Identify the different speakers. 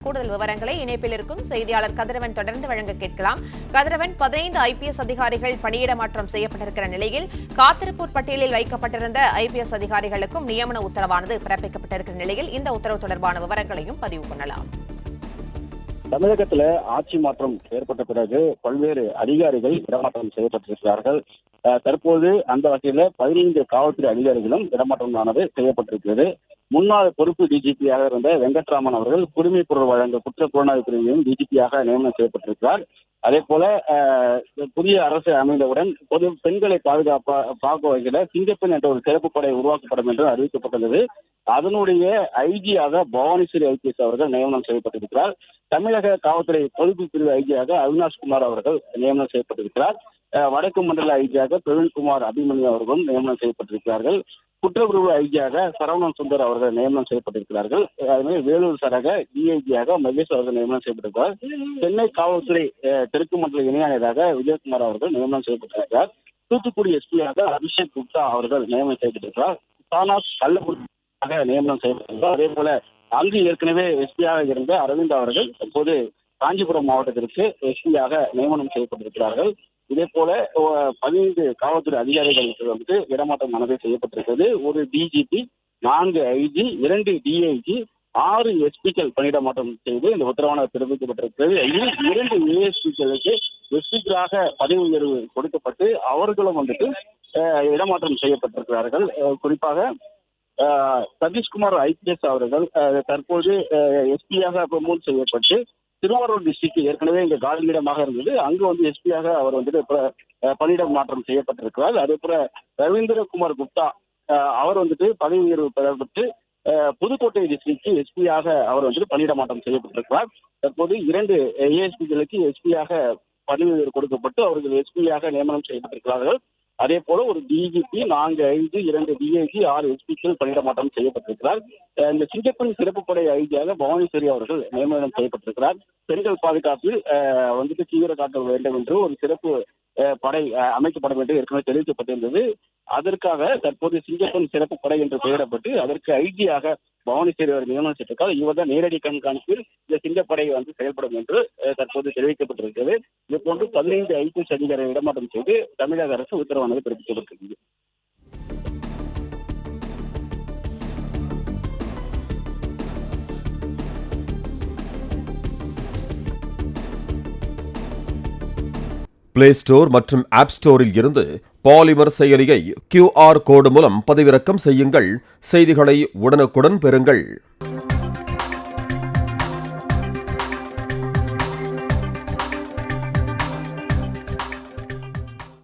Speaker 1: கூடுதல் விவரங்களை இணைப்பில் இருக்கும் செய்தியாளர் கதிரவன் தொடர்ந்து வழங்க கேட்கலாம். கதிரவன், 15 IPS அதிகாரிகள் பணியிட மாற்றம் செய்யப்பட்டிருக்கிற நிலையில் காத்திருப்போர் பட்டியலில் வைக்கப்பட்டிருந்த IPS அதிகாரிகளுக்கும் நியமன உத்தரவானது பிறப்பிக்கப்பட்டிருக்கிற நிலையில் இந்த உத்தரவு தொடர்பான விவரங்களையும் பதிவு பண்ணலாம்.
Speaker 2: தமிழகத்துல ஆட்சி மாற்றம் ஏற்பட்ட பிறகு பல்வேறு அதிகாரிகள் இடமாற்றம் செய்யப்பட்டிருக்கிறார்கள். தற்போது அந்த வகையில 15 காவல்துறை அதிகாரிகளும் இடமாற்றமானது செய்யப்பட்டிருக்கிறது. முன்னாள் பொறுப்பு டிஜிபியாக இருந்த வெங்கட்ராமன் அவர்கள் குடிமைப் பொருள் வழங்க குற்ற புலனாய்வு பிரிவிலும் டிஜிபியாக நியமனம் செய்யப்பட்டிருக்கிறார். அதே போல புதிய அரசு அமைந்தவுடன் பொது பெண்களை பாதுகாக்க வகையில சிங்கப்பெண் என்ற ஒரு சிறப்பு படை உருவாக்கப்படும் என்று அறிவிக்கப்பட்டுள்ளது. அதனுடைய ஐஜியாக பவானிஸ்வரி IPS அவர்கள் நியமனம் செய்யப்பட்டிருக்கிறார். தமிழக காவல்துறை பொறுப்பு பிரிவு ஐஜியாக அவினாஷ்குமார் அவர்கள் நியமனம் செய்யப்பட்டிருக்கிறார். வடக்கு மண்டல ஐஜியாக பிரவீன்குமார் அபிமன்யு அவர்களும் நியமனம் செய்யப்பட்டிருக்கிறார்கள். குற்றப்பிரிவு ஐஜியாக சரவணன் சுந்தர் அவர்கள் நியமனம் செய்யப்பட்டிருக்கிறார்கள். அதுமாதிரி வேலூர் சரக டிஐஜியாக மகேஷ் அவர்கள் நியமனம் செய்யப்பட்டிருக்கிறார். சென்னை காவல்துறை தெற்கு மண்டல இணையாளராக விஜயகுமார் அவர்கள் நியமனம் செய்யப்பட்டிருக்கிறார். தூத்துக்குடி எஸ்பியாக அபிஷேக் குப்தா அவர்கள் நியமனம் செய்யப்பட்டிருக்கிறார். தானாஸ் கள்ளக்குறிச்சியாக நியமனம் செய்யப்பட்டிருக்கிறார். அதே போல அங்கு ஏற்கனவே எஸ்பியாக இருந்த அரவிந்த் அவர்கள் தற்போது காஞ்சிபுரம் மாவட்டத்திற்கு எஸ்பியாக நியமனம் செய்யப்பட்டிருக்கிறார்கள். இதே போல 15 காவல்துறை அதிகாரிகளுக்கு இடமாற்றம் மனதை செய்யப்பட்டிருக்கிறது. ஒரு டிஜிபி, 4 IG, 2 DIG, 6 SPக்கள் பணியிடமாற்றம் செய்து இந்த உத்தரவானது பிறப்பிக்கப்பட்டிருக்கிறது. 2 ASPக்களுக்கு எஸ்பிக்களாக பதவி உயர்வு கொடுக்கப்பட்டு அவர்களும் இடமாற்றம் செய்யப்பட்டிருக்கிறார்கள். குறிப்பாக சதீஷ்குமார் IPS அவர்கள் தற்போது எஸ்பியாக ப்ரமோட் செய்யப்பட்டு திருவாரூர் டிஸ்ட்ரிக்ட் ஏற்கனவே இங்க காலியிடமாக இருந்தது. அங்கு எஸ்பியாக அவர் பணியிட மாற்றம் செய்யப்பட்டிருக்கிறார். அதே போல ரவீந்திரகுமார் குப்தா அவர் பதவி உயர்வு பெறப்பட்டு புதுக்கோட்டை டிஸ்ட்ரிக்ட் எஸ்பியாக அவர் பணியிட மாற்றம் செய்யப்பட்டிருக்கிறார். தற்போது 2 ASPக்களுக்கு எஸ்பியாக பதவி உயர்வு கொடுக்கப்பட்டு அவர்கள் எஸ்பியாக நியமனம் செய்யப்பட்டிருக்கிறார்கள். அதே போல ஒரு டிஜிபி, 4 IG, 2 DIG, 6 SPக்கள் பணியிட மாற்றம் செய்யப்பட்டிருக்கிறார். இந்த சிங்கப்பெண் சிறப்பு படை ஐஜியாக பவானிஸ்வரி அவர்கள் நியமனம் செய்யப்பட்டிருக்கிறார். பெண்கள் பாதுகாப்பில் தீவிர காட்ட வேண்டும் என்று ஒரு சிறப்பு படை அமைக்கப்படும் என்று ஏற்கனவே தெரிவிக்கப்பட்டிருந்தது. அதற்காக தற்போது சிங்கப்பெண் சிறப்பு படை என்று பெயரிடப்பட்டு அதற்கு ஐஜியாக பவானிஸ்வரி அவர் நியமனம் செய்திருக்கார். இவர் தான் நேரடி கண்காணிப்பில் இந்த சிங்கப்படை செயல்படும் என்று தற்போது தெரிவிக்கப்பட்டிருக்கிறது. இதுபோன்று 15 IPS அதிகாரிகள் இடமாற்றம் செய்து தமிழக அரசு உத்தரவானது பிறப்பிக்கப்பட்டிருக்கிறது.
Speaker 3: பிளே ஸ்டோர் மற்றும் ஆப் ஸ்டோரில் இருந்து பாலிமர் செயலியை QR கோடு மூலம் பதிவிறக்கம் செய்யுங்கள். செய்திகளை உடனுக்குடன் பெறுங்கள்.